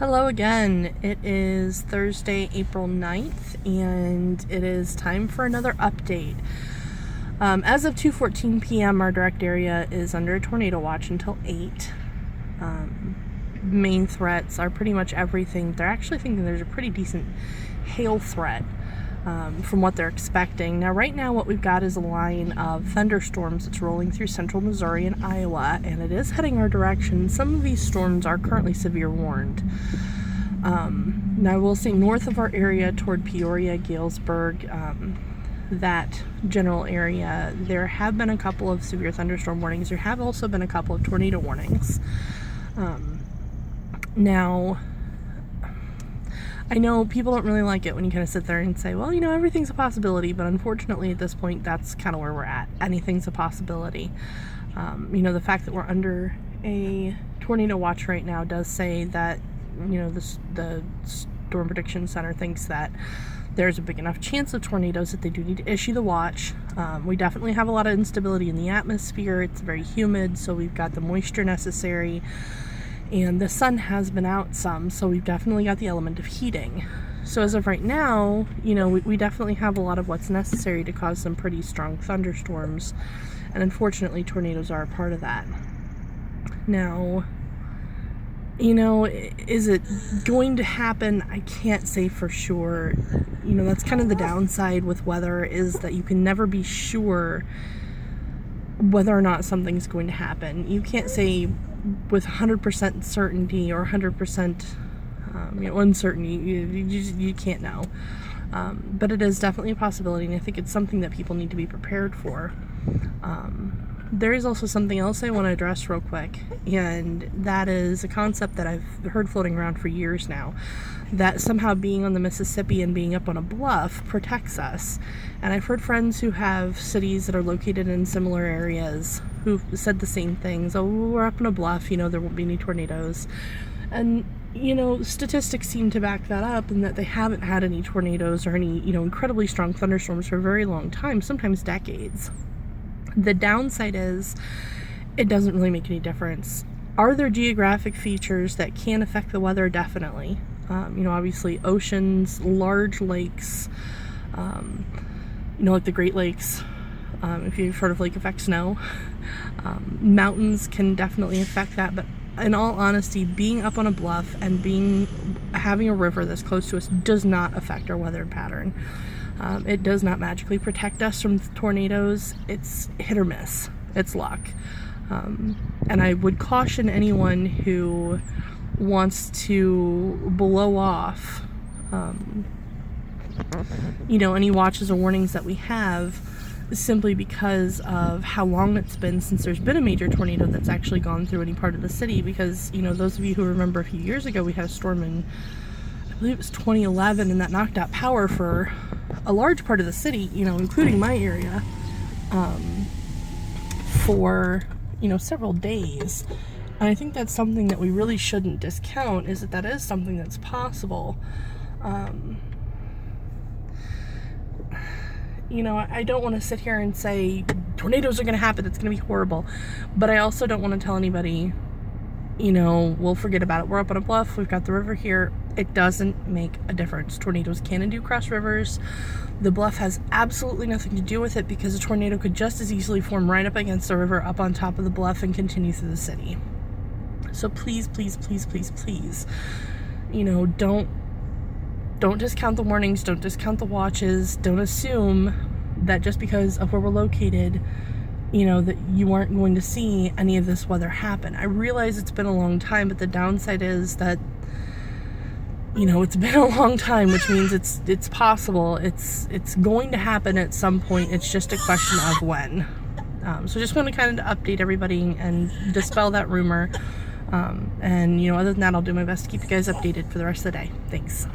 Hello again. It is Thursday, April 9th, and it is time for another update. As of 2:14 p.m., our direct area is under a tornado watch until 8. Main threats are pretty much everything. They're actually thinking there's a pretty decent hail threat from what they're expecting. Now, right now, what we've got is a line of thunderstorms that's rolling through central Missouri and Iowa, and it is heading our direction. Some of these storms are currently severe warned. Now, we'll say north of our area toward Peoria, Galesburg, that general area, there have been a couple of severe thunderstorm warnings. There have also been a couple of tornado warnings. Now, I know people don't really like it when you kind of sit there and say, well, you know, everything's a possibility, but unfortunately at this point, that's kind of where we're at. Anything's a possibility. The fact that we're under a tornado watch right now does say that, the Storm Prediction Center thinks that there's a big enough chance of tornadoes that they do need to issue the watch. We definitely have a lot of instability in the atmosphere. It's very humid, so we've got the moisture necessary. And the sun has been out some, so we've definitely got the element of heating. So as of right now, we definitely have a lot of what's necessary to cause some pretty strong thunderstorms. And unfortunately, tornadoes are a part of that. Now, is it going to happen? I can't say for sure. That's kind of the downside with weather, is that you can never be sure whether or not something's going to happen. You can't say with 100% certainty or 100% uncertainty. You can't know. But it is definitely a possibility, and I think it's something that people need to be prepared for. There is also something else I want to address real quick, and that is a concept that I've heard floating around for years now, that somehow being on the Mississippi and being up on a bluff protects us. And I've heard friends who have cities that are located in similar areas who've said the same things. Oh, we're up on a bluff, there won't be any tornadoes. And, statistics seem to back that up, and that they haven't had any tornadoes or any, incredibly strong thunderstorms for a very long time, sometimes decades. The downside is it doesn't really make any difference. Are there geographic features that can affect the weather? Definitely. Obviously oceans, large lakes, like the Great Lakes, if you've heard of lake effect snow. Mountains can definitely affect that, but in all honesty, being up on a bluff and having a river that's close to us does not affect our weather pattern. It does not magically protect us from tornadoes. It's hit or miss. It's luck. And I would caution anyone who wants to blow off, any watches or warnings that we have, simply because of how long it's been since there's been a major tornado that's actually gone through any part of the city. Because, those of you who remember a few years ago, we had a storm in, I believe it was 2011, and that knocked out power for a large part of the city, including my area, for, several days. And I think that's something that we really shouldn't discount, is that is something that's possible. I don't want to sit here and say tornadoes are going to happen, it's going to be horrible. But I also don't want to tell anybody, we'll forget about it. We're up on a bluff, we've got the river here. It doesn't make a difference. Tornadoes can and do cross rivers. The bluff has absolutely nothing to do with it, because a tornado could just as easily form right up against the river, up on top of the bluff, and continue through the city. So please, please, please, please, please, don't discount the warnings, don't discount the watches, don't assume that just because of where we're located, that you aren't going to see any of this weather happen. I realize it's been a long time, but the downside is that, it's been a long time, which means it's possible. It's going to happen at some point. It's just a question of when. So just want to kind of update everybody and dispel that rumor. Other than that, I'll do my best to keep you guys updated for the rest of the day. Thanks.